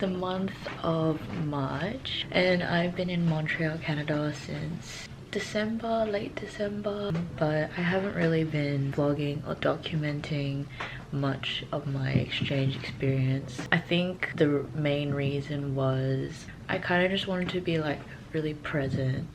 the month of March and I've been in Montreal, Canada since December, late December, but I haven't really been vlogging or documenting much of my exchange experience. I think the main reason was I kind of just wanted to be like really present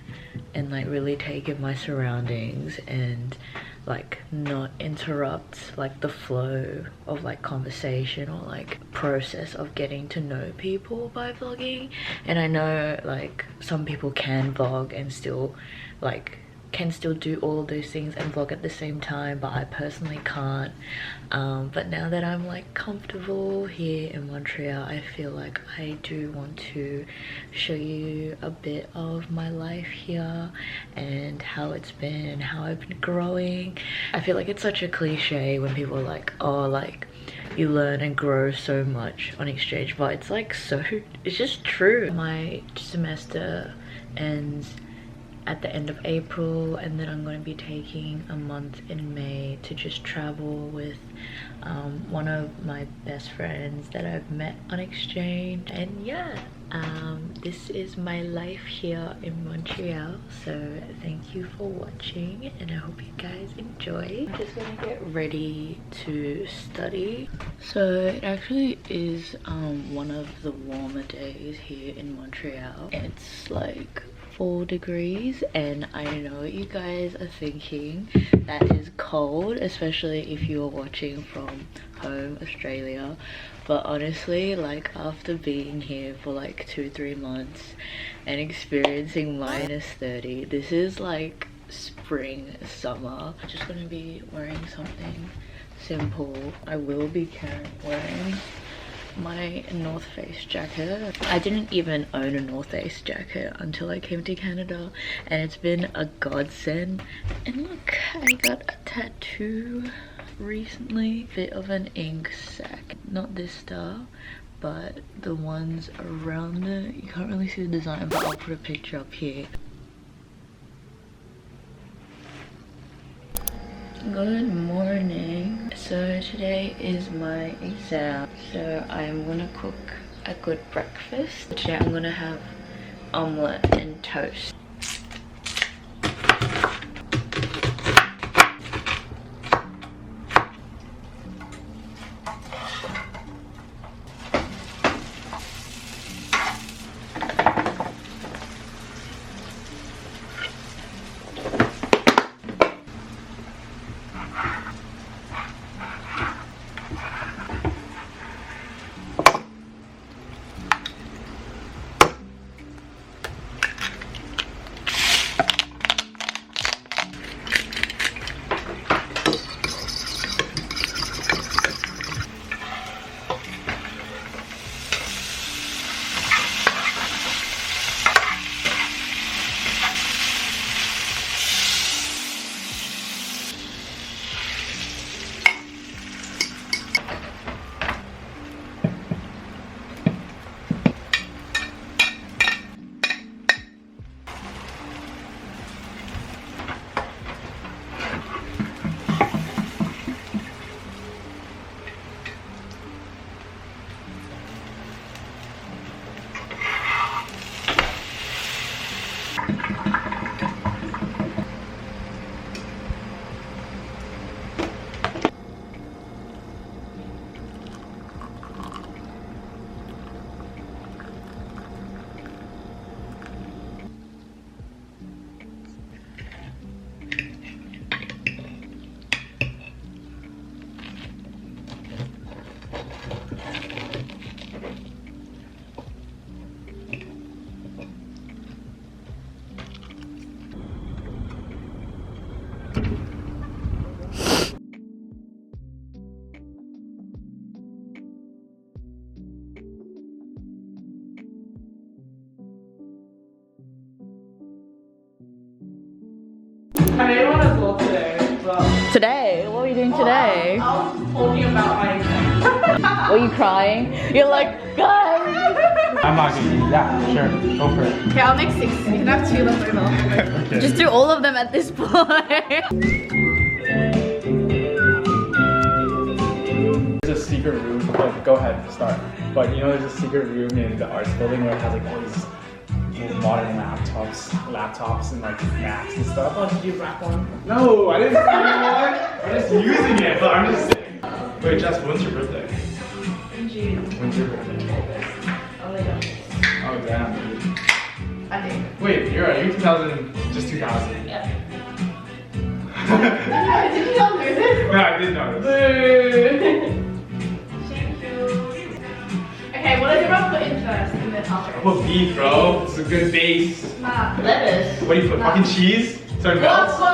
and like really take in my surroundings and like not interrupt like the flow of like conversation or like process of getting to know people by vlogging. And I know like some people can vlog and still like can still do all of those things and vlog at the same time, but I personally can't. But now that I'm like comfortable here in Montreal, I feel like I do want to show you a bit of my life here and how it's been, how I've been growing. I feel like it's such a cliche when people are like, oh, like you learn and grow so much on exchange, but it's like it's just true. My semester ends at the end of April, and then I'm going to be taking a month in May to just travel with one of my best friends that I've met on exchange. And yeah, this is my life here in Montreal, so thank you for watching and I hope you guys enjoy. I'm just gonna get ready to study. So it actually is one of the warmer days here in Montreal. It's like 4 degrees and I know what you guys are thinking, that is cold, especially if you're watching from home, Australia. But honestly, like after being here for like 2-3 months and experiencing -30, this is like spring, summer. I'm just gonna be wearing something simple. I will be wearing my North Face jacket. I didn't even own a North Face jacket until I came to Canada and it's been a godsend. And look, I got a tattoo recently, bit of an ink sac, not this style but the ones around it. You can't really see the design, but I'll put a picture up here. Good morning. So today is my exam, so I'm gonna cook a good breakfast. Today I'm gonna have omelette and toast. I made one as well today, but... Today? What are you doing today? I was talking about my exam. Were you crying? You're like, guys! I'm not gonna. Yeah, sure. Go for it. Okay, I'll make 6. You can have 2 left over. Okay. Just do all of them at this point. There's a secret room, but go ahead, start. But you know, there's a secret room in the arts building where it has like all these modern laptops and like Macs and stuff. Oh, did you wrap one? No, I didn't see one. I'm just using it, but I'm just saying. Wait, Jess, when's your birthday? In June. When's your birthday? Only done. Oh damn, dude. I think. Wait, you're 2000, just 2000. Yeah. Did you not know this? No, I did notice. Thank you. Okay, what does everyone put in first and then after? Put beef, bro. It's a good base. Lettuce. What do you put? Fucking cheese? Sorry, melts? Guac.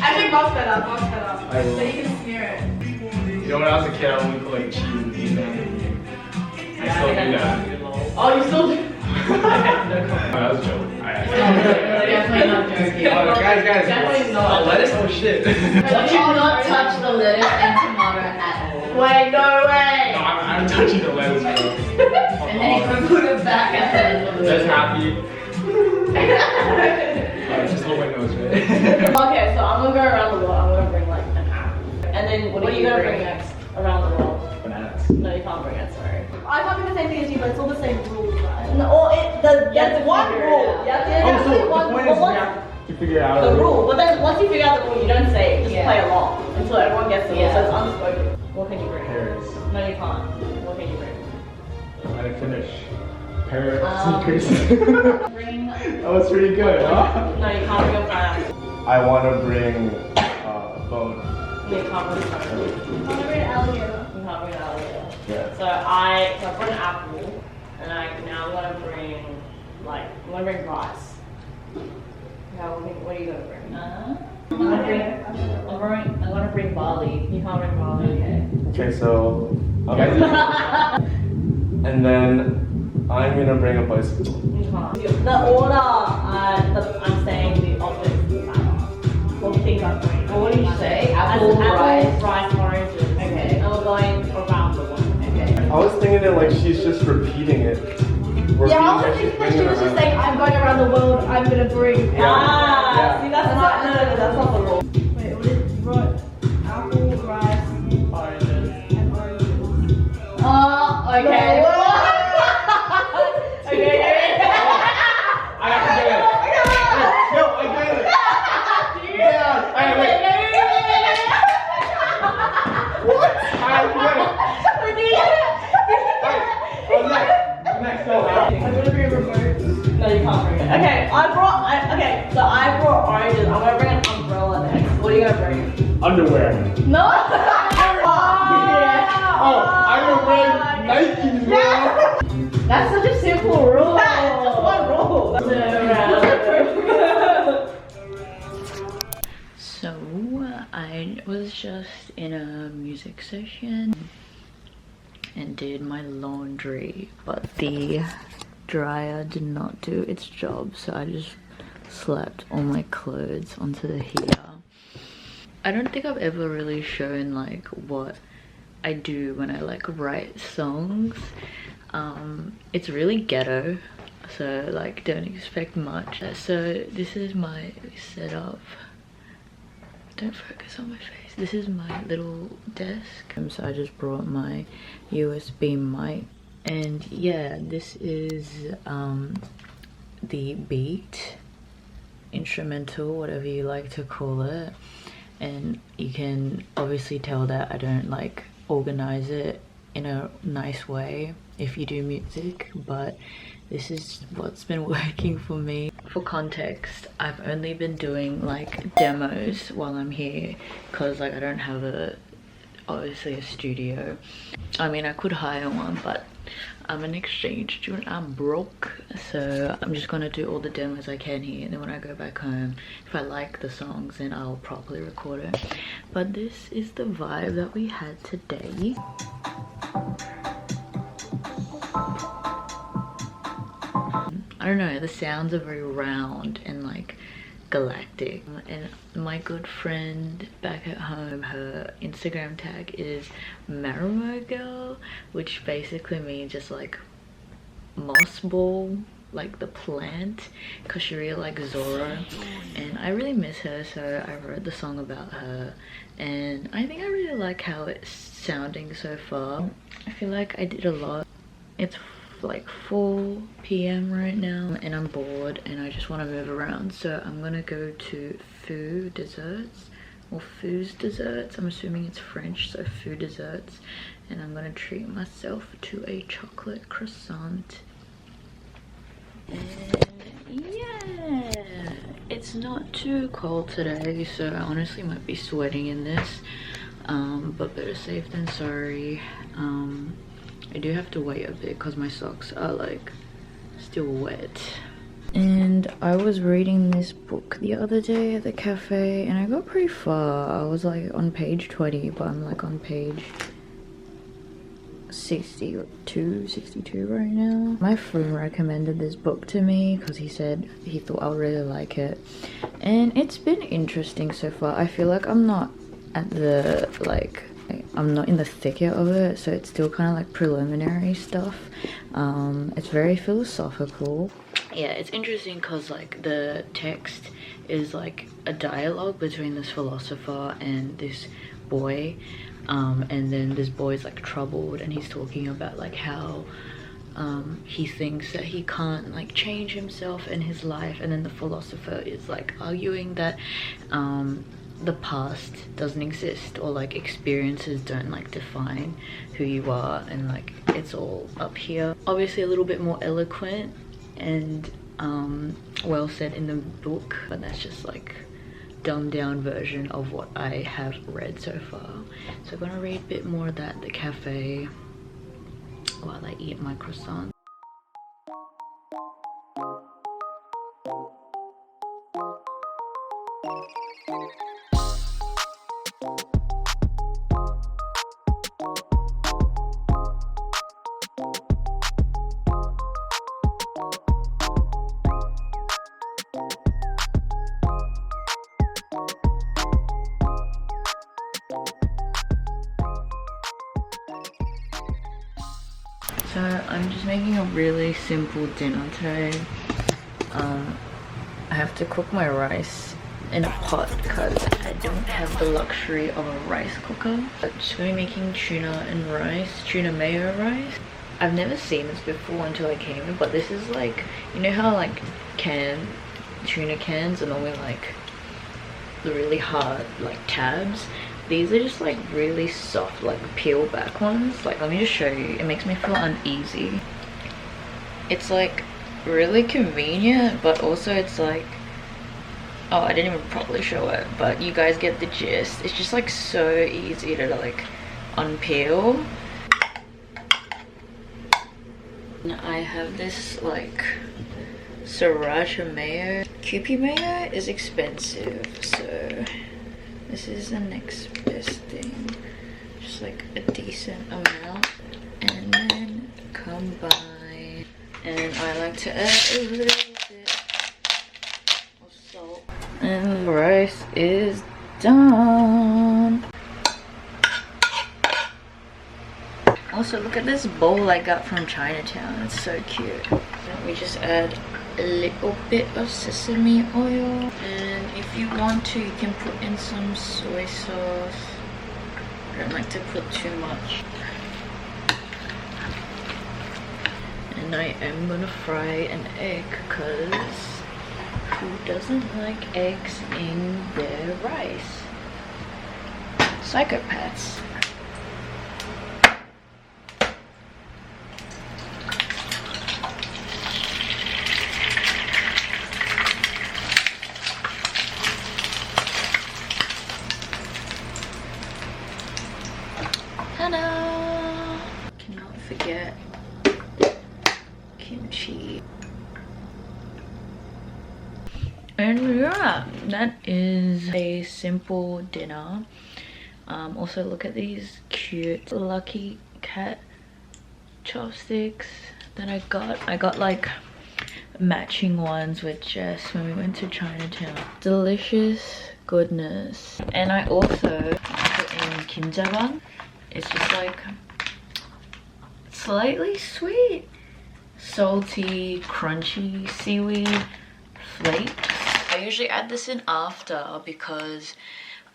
I think guac's better. I will. So you can smear it. You know, when I was a kid, I only put like cheese and beef in. I still do that. Oh, you still do? No, that was a joke. Definitely not joking. Oh, guys. Definitely not. Lettuce? Oh shit. Don't you not touch the lettuce and tomato at all. Wait, no way. No, I'm touching the lettuce, bro. And then you can put it back at the end of the That's happy. Just hold my nose, right? Okay, so I'm gonna go around the world. I'm gonna bring like an apple. And then what are you gonna bring next around the world? Bananas. No, you can't bring it, sorry. I can't do the same thing as you, but it's all the same rules, right? No, or there's one rule. Yeah, Oh, so the point is we have to figure out the rule. But then once you figure out the rule, you don't say it, just Yeah. play along until everyone gets the rule. Yeah. So it's unspoken. What can you bring? Pears. No, you can't. What can you bring? I didn't finish. Pear sneakers. Bring. That was pretty good, huh? No, you can't bring a pineapple. I want to bring bone. No, you can't bring a pineapple. You can't bring an alligator. You can't bring an alligator. Yeah. So I brought an apple, and now I'm gonna bring rice. Yeah, what are you gonna bring? I'm gonna bring barley. You can't bring barley. Okay, so and then I'm gonna bring a bicycle. You can't. The order I'm saying the opposite matter. What things I'm bringing. Well, what did you say? Apple, rice, oranges. Okay. And we're going around the world. Okay. I was thinking it like she's just repeating it. Yeah, I was thinking that she was just saying, I'm going around the world, I'm gonna bring. Yeah. See, that's not the rule. Wait, what is you brought? Apple, rice, oranges, and oranges. Okay. Okay. I have to do it. No, I did it. Yeah. Wait. What? I have to do it. Next. No. I'm gonna bring a remote. No, you can't bring it. Okay, so I brought oranges. I'm gonna bring an umbrella next. What are you gonna bring? Underwear. No! Oh, I'm gonna bring Nikes, bro. That's such a simple rule. That's just one rule. So I was just in a music session and did my laundry, but the dryer did not do its job, so I just slapped all my clothes onto the heater. I don't think I've ever really shown like what I do when I like write songs. It's really ghetto, so like don't expect much. So this is my setup. Don't focus on my face. This is my little desk. So I just brought my USB mic, and yeah, this is the beat instrumental, whatever you like to call it. And you can obviously tell that I don't like organize it in a nice way if you do music, but this is what's been working for me. For context, I've only been doing like demos while I'm here because like I don't have obviously a studio. I mean, I could hire one, but I'm an exchange student, I'm broke, so I'm just gonna do all the demos I can here, and then when I go back home, if I like the songs, then I'll properly record it. But this is the vibe that we had today. I don't know, the sounds are very round and like galactic. And my good friend back at home, her Instagram tag is Marimo Girl, which basically means just like moss ball like the plant, because she really likes Zora and I really miss her, so I wrote the song about her and I think I really like how it's sounding so far. I feel like I did a lot. It's like 4 p.m. right now and I'm bored and I just want to move around, so I'm gonna go to Foo Desserts or Foo's Desserts. I'm assuming it's French, so Foo Desserts, and I'm gonna treat myself to a chocolate croissant. And yeah, it's not too cold today, so I honestly might be sweating in this, but better safe than sorry. I do have to wait a bit because my socks are like still wet. And I was reading this book the other day at the cafe and I got pretty far. I was like on page 20, but I'm like on page 62 right now. My friend recommended this book to me because he said he thought I would really like it, and it's been interesting so far. I feel like I'm not at the I'm not in the thicket of it, so it's still kind of like preliminary stuff. It's very philosophical. Yeah, it's interesting because like the text is like a dialogue between this philosopher and this boy, and then this boy is like troubled and he's talking about like how he thinks that he can't like change himself in his life, and then the philosopher is like arguing that the past doesn't exist, or like experiences don't like define who you are, and like it's all up here. Obviously a little bit more eloquent and well said in the book, but that's just like dumbed down version of what I have read so far. So I'm gonna read a bit more of that at the cafe while I eat my croissant. So I'm just making a really simple dinner today. I have to cook my rice in a pot because I don't have the luxury of a rice cooker. I'm just going to be making tuna and rice, tuna mayo rice. I've never seen this before until I came in, but this is like, you know how like tuna cans are normally like the really hard like tabs? These are just like really soft, like peel back ones. Like, let me just show you. It makes me feel uneasy. It's like really convenient, but also it's like, oh, I didn't even properly show it, but you guys get the gist. It's just like so easy to like unpeel. And I have this like sriracha mayo. Kewpie mayo is expensive, so this is the next best thing. Just like a decent amount, and then combine. And I like to add a little bit of salt. And the rice is done. Also, look at this bowl I got from Chinatown. It's so cute. Then we just add a little bit of sesame oil, and if you want to, you can put in some soy sauce. I don't like to put too much. And I am gonna fry an egg because who doesn't like eggs in their rice? Psychopaths. Ta-da! Cannot forget kimchi. And yeah, that is a simple dinner. Also, look at these cute Lucky Cat chopsticks that I got. I got like matching ones with Jess when we went to Chinatown. Delicious goodness. And I also put in kimjabang. It's just like slightly sweet, salty, crunchy seaweed flakes. I usually add this in after because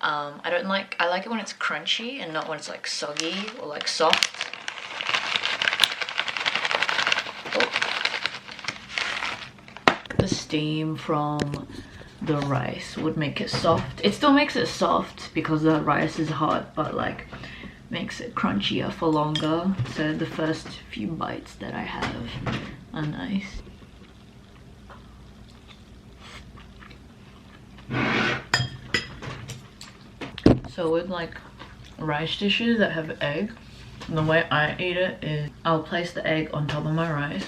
I like it when it's crunchy and not when it's like soggy or like soft. The steam from the rice would make it soft. It still makes it soft because the rice is hot, but like makes it crunchier for longer. So the first few bites that I have are nice. So with like rice dishes that have egg, the way I eat it is I'll place the egg on top of my rice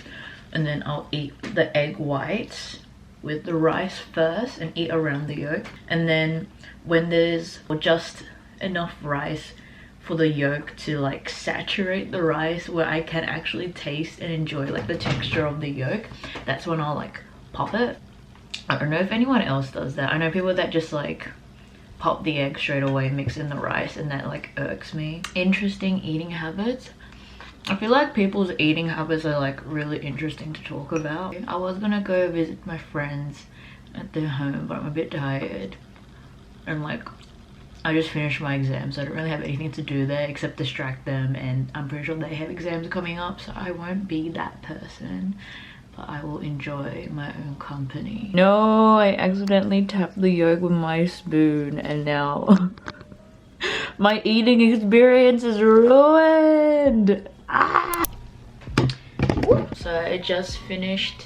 and then I'll eat the egg whites with the rice first and eat around the yolk. And then when there's just enough rice for the yolk to like saturate the rice where I can actually taste and enjoy like the texture of the yolk, that's when I'll like pop it. I don't know if anyone else does that. I know people that just like pop the egg straight away, mix in the rice, and that like irks me. Interesting eating habits. I feel like people's eating habits are like really interesting to talk about. I was gonna go visit my friends at their home, but I'm a bit tired. And like, I just finished my exam, so I don't really have anything to do there except distract them. And I'm pretty sure they have exams coming up, so I won't be that person. But I will enjoy my own company. No, I accidentally tapped the yolk with my spoon and now my eating experience is ruined. Ah! So I just finished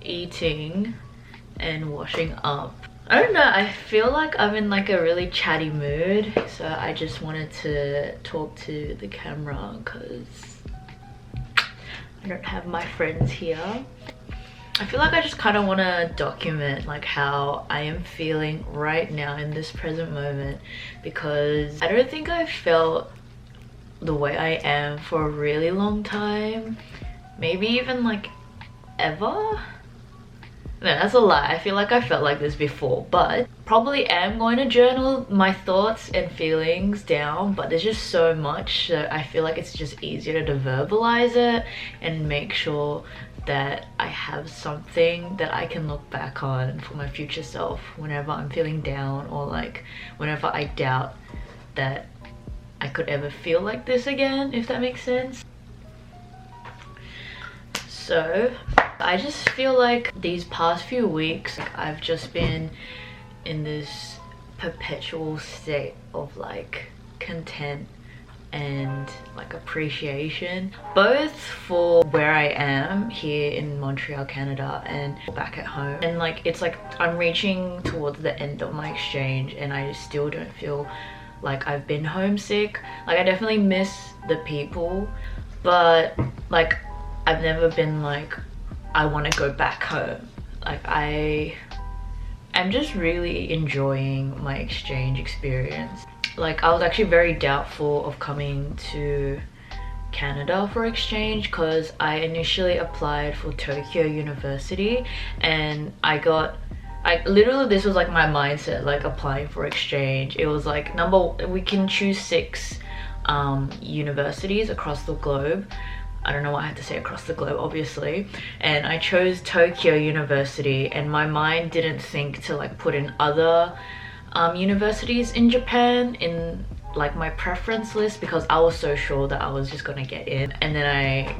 eating and washing up. I don't know, I feel like I'm in like a really chatty mood, so I just wanted to talk to the camera because I don't have my friends here. I feel like I just kind of want to document like how I am feeling right now in this present moment, because I don't think I've felt the way I am for a really long time, maybe even like ever. No, that's a lie. I feel like I felt like this before, but probably am going to journal my thoughts and feelings down, but there's just so much that I feel like it's just easier to verbalize it and make sure that I have something that I can look back on for my future self whenever I'm feeling down, or like whenever I doubt that I could ever feel like this again, if that makes sense. So I just feel like these past few weeks, like, I've just been in this perpetual state of like content and like appreciation, both for where I am here in Montreal, Canada, and back at home. And like it's like I'm reaching towards the end of my exchange and I still don't feel like I've been homesick. Like I definitely miss the people, but like I've never been like I want to go back home. Like I'm just really enjoying my exchange experience. Like I was actually very doubtful of coming to Canada for exchange because I initially applied for Tokyo University and literally this was like my mindset, like applying for exchange. It was like we can choose 6 universities across the globe. I don't know why I had to say across the globe, obviously. And I chose Tokyo University and my mind didn't think to like put in other universities in Japan in like my preference list because I was so sure that I was just gonna get in. And then I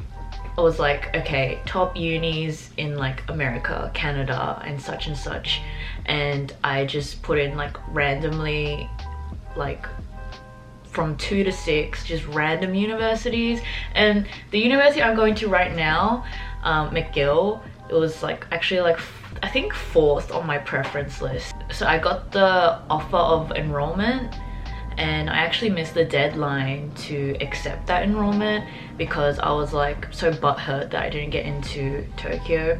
was like, okay, top unis in like America, Canada, and such, and I just put in like randomly like from 2 to 6, just random universities. And the university I'm going to right now, McGill, it was like actually like I think 4th on my preference list. So I got the offer of enrollment and I actually missed the deadline to accept that enrollment because I was like so butthurt that I didn't get into Tokyo.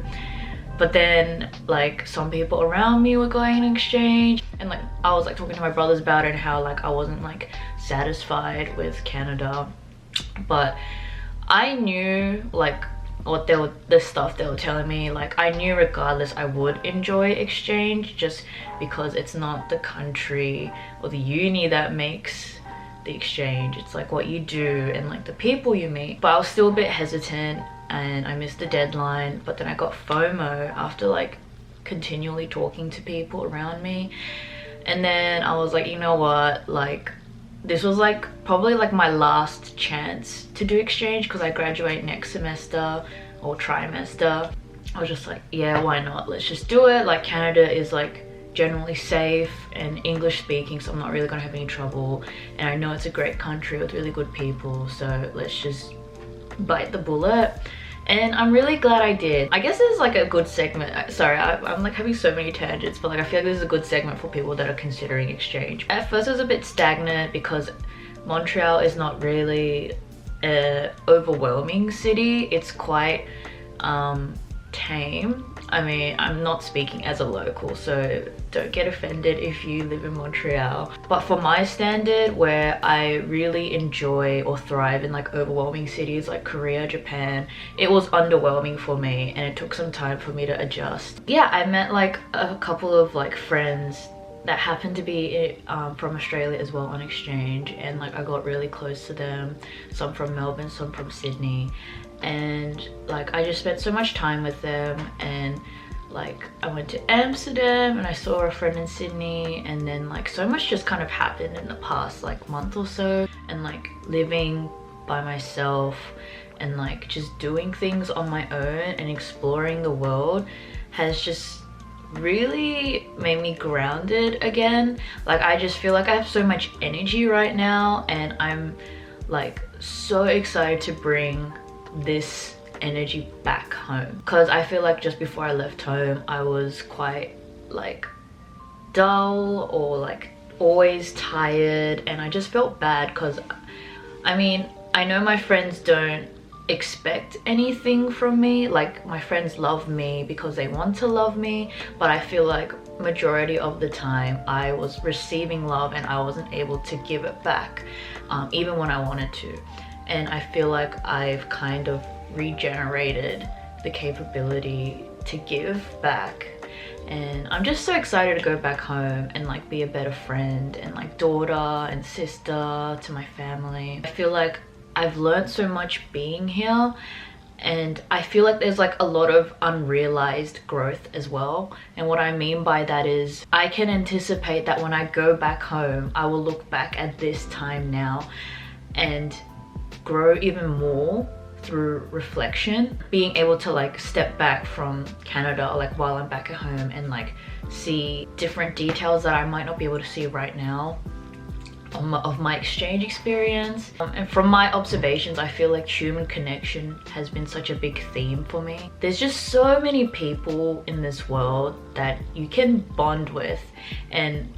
But then like some people around me were going in exchange and like I was like talking to my brothers about it and how like I wasn't like satisfied with Canada. But I knew like the stuff they were telling me, like I knew regardless I would enjoy exchange just because it's not the country or the uni that makes the exchange, it's like what you do and like the people you meet. But I was still a bit hesitant and I missed the deadline, but then I got FOMO after like continually talking to people around me. And then I was like, you know what, like this was like probably like my last chance to do exchange because I graduate next semester or trimester. I was just like, yeah, why not, let's just do it. Like Canada is like generally safe and English speaking, so I'm not really gonna have any trouble, and I know it's a great country with really good people, so let's just bite the bullet. And I'm really glad I did. I guess this is like a good segment. Sorry, I'm like having so many tangents, but like I feel like this is a good segment for people that are considering exchange. At first it was a bit stagnant because Montreal is not really an overwhelming city. It's quite tame. I mean, I'm not speaking as a local, so don't get offended if you live in Montreal. But for my standard, where I really enjoy or thrive in like overwhelming cities like Korea, Japan, it was underwhelming for me and it took some time for me to adjust. Yeah, I met like a couple of like friends that happened to be from Australia as well on exchange, and like I got really close to them. Some from Melbourne, some from Sydney, and like I just spent so much time with them. And like I went to Amsterdam and I saw a friend in Sydney, and then like so much just kind of happened in the past like month or so. And like living by myself and like just doing things on my own and exploring the world has just really made me grounded again. Like I just feel like I have so much energy right now, and I'm like so excited to bring this energy back home, because I feel like just before I left home I was quite like dull or like always tired, and I just felt bad because I mean, I know my friends don't expect anything from me. Like my friends love me because they want to love me, but I feel like majority of the time I was receiving love and I wasn't able to give it back, even when I wanted to. And I feel like I've kind of regenerated the capability to give back, and I'm just so excited to go back home and like be a better friend and like daughter and sister to my family. I feel like I've learned so much being here, and I feel like there's like a lot of unrealized growth as well. And what I mean by that is I can anticipate that when I go back home I will look back at this time now and grow even more through reflection, being able to like step back from Canada like while I'm back at home and like see different details that I might not be able to see right now of my exchange experience. And from my observations, I feel like human connection has been such a big theme for me. There's just so many people in this world that you can bond with, and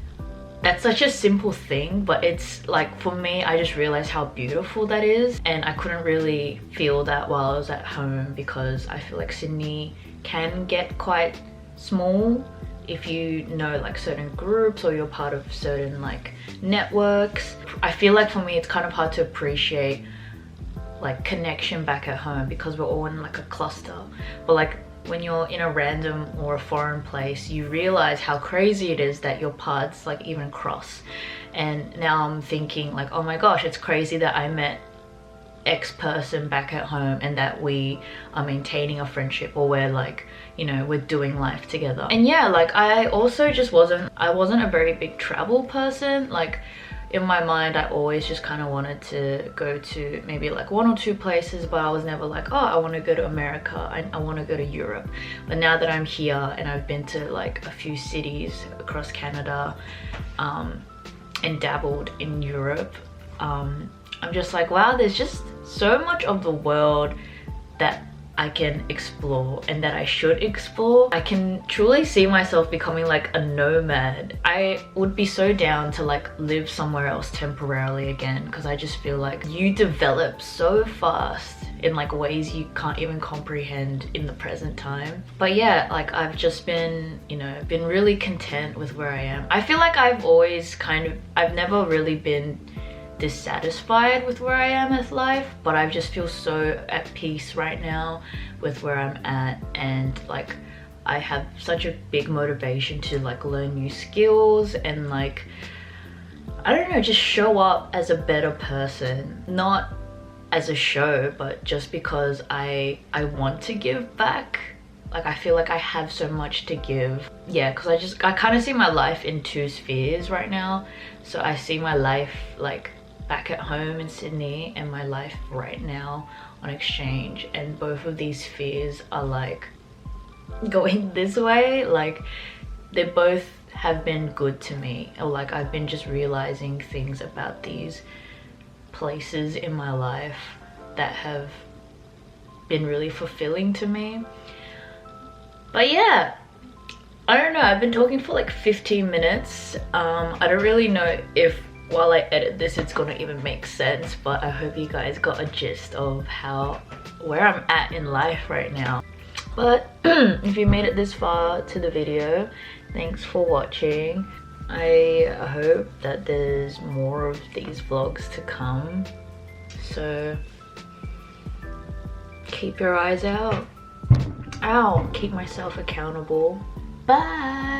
that's such a simple thing, but it's like for me, I just realized how beautiful that is, and I couldn't really feel that while I was at home because I feel like Sydney can get quite small if you know like certain groups or you're part of certain like networks. I feel like for me it's kind of hard to appreciate like connection back at home because we're all in like a cluster. But like when you're in a random or a foreign place, you realize how crazy it is that your paths like even cross. And now I'm thinking like, oh my gosh, it's crazy that I met X person back at home and that we are maintaining a friendship, or we're like, you know, we're doing life together. And yeah, like I also just wasn't a very big travel person. Like in my mind I always just kind of wanted to go to maybe like 1 or 2 places, but I was never like, oh, I want to go to America, I want to go to Europe. But now that I'm here and I've been to like a few cities across Canada and dabbled in Europe, I'm just like, wow, there's just so much of the world that I can explore and that I should explore. I can truly see myself becoming like a nomad. I would be so down to like live somewhere else temporarily again, because I just feel like you develop so fast in like ways you can't even comprehend in the present time. But yeah, like I've just been, you know, been really content with where I am. I feel like I've never really been dissatisfied with where I am with life, but I just feel so at peace right now with where I'm at, and like I have such a big motivation to like learn new skills and like, I don't know, just show up as a better person, not as a show, but just because I want to give back. Like, I feel like I have so much to give. Yeah, because I kind of see my life in two spheres right now. So I see my life like back at home in Sydney and my life right now on exchange, and both of these spheres are like going this way. Like, they both have been good to me, or like I've been just realizing things about these places in my life that have been really fulfilling to me. But yeah, I don't know, I've been talking for like 15 minutes. I don't really know if while I edit this it's gonna even make sense, but I hope you guys got a gist of where I'm at in life right now. But if you made it this far to the video, thanks for watching. I hope that there's more of these vlogs to come, so keep your eyes out. I'll keep myself accountable. Bye.